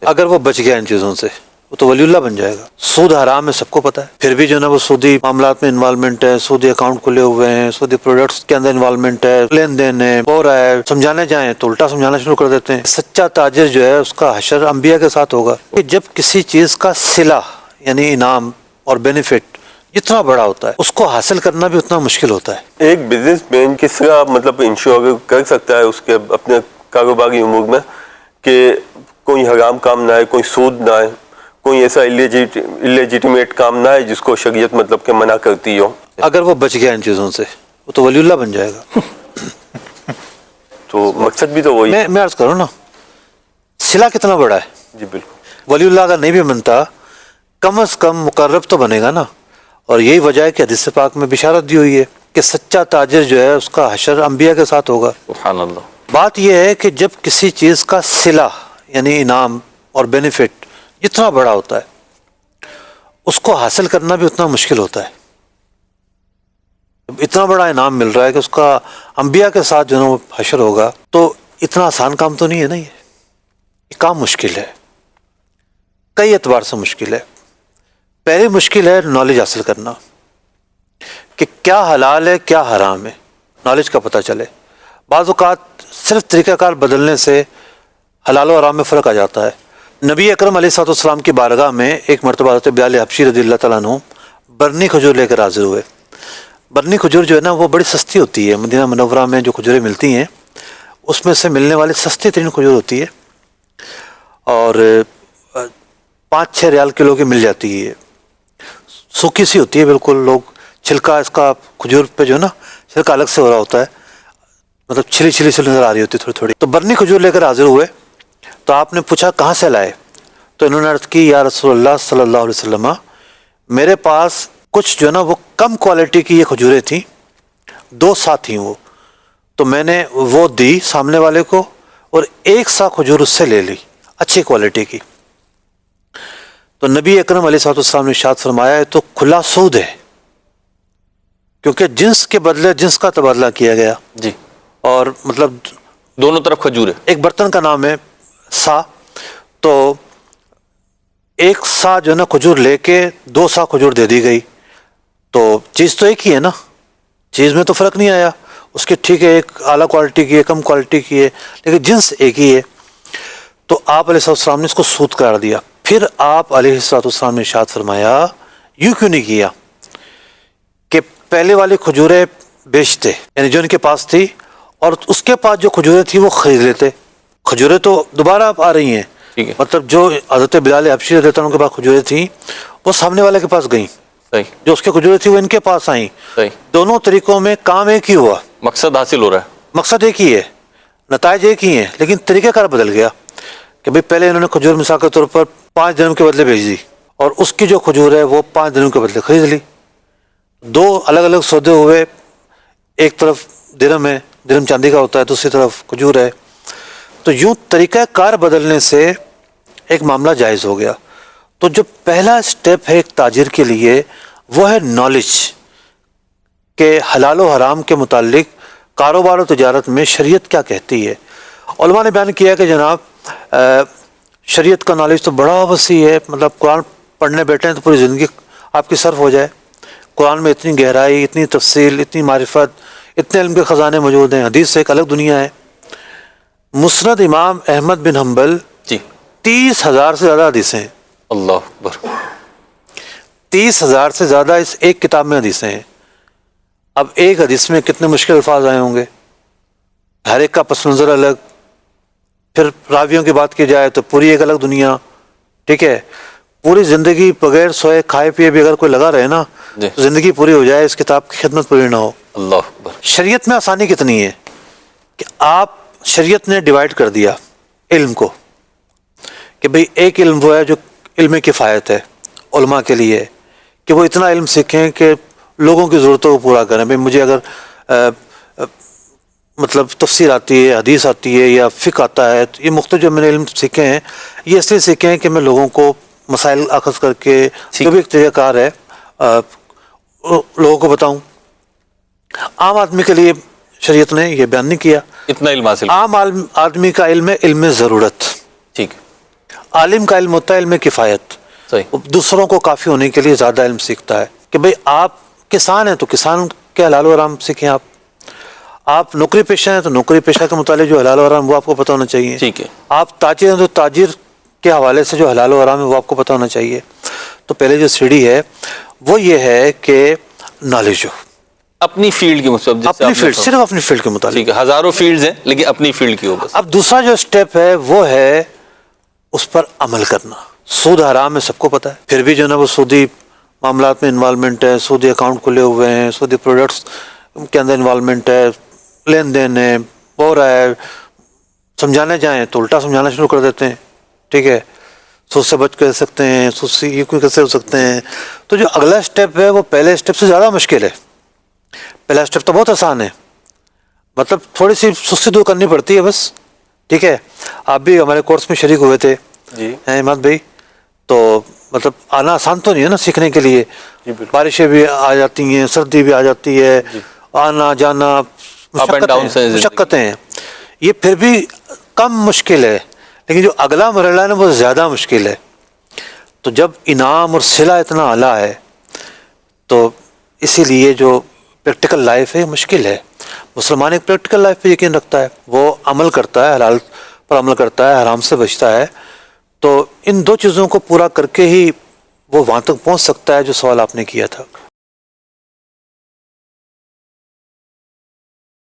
اگر وہ بچ گیا ان چیزوں سے وہ تو ولی اللہ بن جائے گا. سود حرام ہے سب کو پتا ہے, پھر بھی جو ہے نا وہ سودی معاملات میں انوالومنٹ ہے, سودی اکاؤنٹ کھلے ہوئے ہیں, سودی پروڈکٹس کے اندر انوالومنٹ ہے, لین دین ہے, ہو رہا ہے. سمجھانے جائیں تو الٹا سمجھانا شروع کر دیتے ہیں. سچا تاجر جو ہے اس کا حشر انبیاء کے ساتھ ہوگا. کہ جب کسی چیز کا صلہ یعنی انعام اور بینیفٹ جتنا بڑا ہوتا ہے اس کو حاصل کرنا بھی اتنا مشکل ہوتا ہے. ایک بزنس مین کس طرح مطلب انشور کر سکتا ہے اس کے اپنے کاروباری امور میں کہ کوئی حرام کام نہ آئے, کوئی سود نہ آئے, کوئی ایسا الیجیٹیمیٹ کام نہ ہے جس کو شریعت مطلب کہ منع کرتی ہو؟ اگر وہ بچ گیا ان چیزوں سے وہ تو ولی اللہ بن جائے گا. تو مقصد بھی تو وہی. میں عرض کروں نا, صلہ کتنا بڑا ہے. جی بالکل. ولی اللہ اگر نہیں بھی بنتا کم از کم مقرب تو بنے گا نا. اور یہی وجہ ہے کہ حدیث پاک میں بشارت دی ہوئی ہے کہ سچا تاجر جو ہے اس کا حشر انبیاء کے ساتھ ہوگا. سبحان اللہ. بات یہ ہے کہ جب کسی چیز کا صلہ یعنی انعام اور بینیفٹ جتنا بڑا ہوتا ہے اس کو حاصل کرنا بھی اتنا مشکل ہوتا ہے. اتنا بڑا انعام مل رہا ہے کہ اس کا انبیاء کے ساتھ جو ہے وہ حشر ہوگا, تو اتنا آسان کام تو نہیں ہے نا. یہ کام مشکل ہے, کئی اعتبار سے مشکل ہے. پہلی مشکل ہے نالج حاصل کرنا کہ کیا حلال ہے کیا حرام ہے, نالج کا پتہ چلے. بعض اوقات صرف طریقہ کار بدلنے سے حلال و حرام میں فرق آ جاتا ہے. نبی اکرم علیہ الصلوۃ والسلام کی بارگاہ میں ایک مرتبہ حضرت بلال حبشی رضی اللہ تعالیٰ عنہ برنی کھجور لے کر حاضر ہوئے. برنی کھجور جو ہے نا وہ بڑی سستی ہوتی ہے. مدینہ منورہ میں جو کھجوریں ملتی ہیں اس میں سے ملنے والی سستی ترین کھجور ہوتی ہے اور 5-6 ریال کلو کی مل جاتی ہے. سوکھی سی ہوتی ہے بالکل, لوگ چھلکا اس کا کھجور پہ جو ہے نا چھلکا الگ سے ہو رہا ہوتا ہے, مطلب چھلی چھلی سے نظر آ رہی ہوتی ہے تھوڑی تھوڑی. تو برنی کھجور لے کر حاضر ہوئے تو آپ نے پوچھا کہاں سے لائے؟ تو انہوں نے عرض کی یا رسول اللہ صلی اللہ علیہ وسلم میرے پاس کچھ جو ہے نا وہ کم کوالٹی کی یہ کھجوریں تھیں, 2 سا تھیں وہ, تو میں نے وہ دی سامنے والے کو اور 1 سا کھجور اس سے لے لی اچھی کوالٹی کی. تو نبی اکرم علیہ الصلوۃ والسلام نے ارشاد فرمایا ہے تو کھلا سود ہے, کیونکہ جنس کے بدلے جنس کا تبادلہ کیا گیا. جی. اور مطلب دونوں طرف کھجور ہے. ایک برتن کا نام ہے سا, تو 1 سا جو ہے نا کھجور لے کے 2 سا کھجور دے دی گئی. تو چیز تو ایک ہی ہے نا, چیز میں تو فرق نہیں آیا. اس کی ٹھیک ہے ایک اعلیٰ کوالٹی کی ہے کم کوالٹی کی ہے لیکن جنس ایک ہی ہے. تو آپ علیہ السلام نے اس کو سود قرار دیا. پھر آپ علیہ السلام نے ارشاد فرمایا یوں کیوں نہیں کیا کہ پہلے والی کھجوریں بیچتے, یعنی جو ان کے پاس تھی, اور اس کے پاس جو کھجوریں تھیں وہ خرید لیتے. کھجوریں تو دوبارہ آ رہی ہیں, مطلب جو حضرت بلال حبشی رضی اللہ عنہ کے پاس کھجوریں تھیں وہ سامنے والے کے پاس گئیں, جو اس کے کھجوریں تھیں وہ ان کے پاس آئیں. دونوں طریقوں میں کام ایک ہی ہوا, مقصد حاصل ہو رہا ہے, مقصد ایک ہی ہے, نتائج ایک ہی ہیں, لیکن طریقہ کار بدل گیا. کہ بھئی پہلے انہوں نے کھجور مثال کے طور پر 5 درہم کے بدلے بھیج دی اور اس کی جو کھجور ہے وہ 5 درہم کے بدلے خرید لی. 2 الگ الگ سودے ہوئے, ایک طرف درہم ہے, درہم چاندی کا ہوتا ہے, دوسری طرف کھجور ہے. تو یوں طریقہ کار بدلنے سے ایک معاملہ جائز ہو گیا. تو جو پہلا سٹیپ ہے ایک تاجر کے لیے وہ ہے نالج کہ حلال و حرام کے متعلق کاروبار و تجارت میں شریعت کیا کہتی ہے. علماء نے بیان کیا کہ جناب شریعت کا نالج تو بڑا وسیع ہے, مطلب قرآن پڑھنے بیٹھے ہیں تو پوری زندگی آپ کی صرف ہو جائے. قرآن میں اتنی گہرائی, اتنی تفصیل, اتنی معرفت, اتنے علم کے خزانے موجود ہیں. حدیث سے ایک الگ دنیا ہے. مسند امام احمد بن حنبل 30,000 سے زیادہ حدیثیں ہیں. اللہ اکبر. 30,000 سے زیادہ اس ایک کتاب میں حدیثیں ہیں. اب ایک حدیث میں کتنے مشکل الفاظ آئے ہوں گے, ہر ایک کا پس منظر الگ. پھر راویوں کی بات کی جائے تو پوری ایک الگ دنیا. ٹھیک ہے, پوری زندگی بغیر سوئے کھائے پیے بھی اگر کوئی لگا رہے نا تو زندگی پوری ہو جائے, اس کتاب کی خدمت پوری نہ ہو. اللہ اکبر. شریعت میں آسانی کتنی ہے کہ آپ شریعت نے ڈیوائڈ کر دیا علم کو کہ بھئی ایک علم وہ ہے جو علم کفایت ہے علماء کے لیے, کہ وہ اتنا علم سیکھیں کہ لوگوں کی ضرورتوں کو پورا کریں. بھئی مجھے اگر مطلب تفسیر آتی ہے, حدیث آتی ہے یا فقہ آتا ہے, تو یہ مختلف جو میں نے علم سیکھے ہیں یہ اس لیے سیکھے ہیں کہ میں لوگوں کو مسائل اخذ کر کے جو بھی ایک طریقہ کار ہے لوگوں کو بتاؤں. عام آدمی کے لیے شریعت نے یہ بیان نہیں کیا. اتنا علم حاصل, عام آدمی کا علم ہے علم ضرورت. ٹھیک. عالم کا علم ہوتا ہے علم کفایت. صحیح. دوسروں کو کافی ہونے کے لیے زیادہ علم سیکھتا ہے کہ بھئی آپ کسان ہیں تو کسان کے حلال و حرام سیکھیں. آپ نوکری پیشہ ہیں تو نوکری پیشہ کے متعلق جو حلال و حرام وہ آپ کو پتہ ہونا چاہیے. ٹھیک ہے. آپ تاجر ہیں تو تاجر کے حوالے سے جو حلال و حرام ہے وہ آپ کو پتہ ہونا چاہیے. تو پہلے جو سیڑھی ہے وہ یہ ہے کہ نالج ہو اپنی فیلڈ کے مطابق. اپنی فیلڈ, صرف اپنی فیلڈ کے متعلق. ٹھیک ہے, ہزاروں فیلڈز ہیں لیکن اپنی فیلڈ کی ہو بس. اب دوسرا جو اسٹیپ ہے وہ ہے اس پر عمل کرنا. سود حرام ہے سب کو پتہ ہے, پھر بھی جو ہے نا وہ سودی معاملات میں انوالومنٹ ہے, سودی اکاؤنٹ کھلے ہوئے ہیں, سودی پروڈکٹس کے اندر انوالومنٹ ہے, لین دین ہے, ہو رہا ہے. سمجھانے جائیں تو الٹا سمجھانا شروع کر دیتے ہیں. ٹھیک ہے, سود سے بچ کر سکتے ہیں, سود سے یہ کوئی کیسے ہو سکتے ہیں. تو جو اگلا اسٹیپ ہے وہ پہلے اسٹیپ سے زیادہ مشکل ہے. پہلا اسٹیپ تو بہت آسان ہے, مطلب تھوڑی سی سستی دور کرنی پڑتی ہے بس. ٹھیک ہے, آپ بھی ہمارے کورس میں شریک ہوئے تھے جی احمد بھائی, تو مطلب آنا آسان تو نہیں ہے نا سیکھنے کے لیے. جی بالکل. بارشیں بھی آ جاتی ہیں, سردی بھی آ جاتی ہے, آنا جانا مشقتیں ہیں. یہ پھر بھی کم مشکل ہے, لیکن جو اگلا مرحلہ ہے نا وہ زیادہ مشکل ہے. تو جب انعام اور صلہ اتنا اعلیٰ ہے تو اسی لیے جو پریکٹیکل لائف ہے مشکل ہے. مسلمان ایک پریکٹیکل لائف پہ یقین رکھتا ہے, وہ عمل کرتا ہے, حلال پر عمل کرتا ہے, حرام سے بچتا ہے. تو ان دو چیزوں کو پورا کر کے ہی وہ وہاں تک پہنچ سکتا ہے جو سوال آپ نے کیا تھا.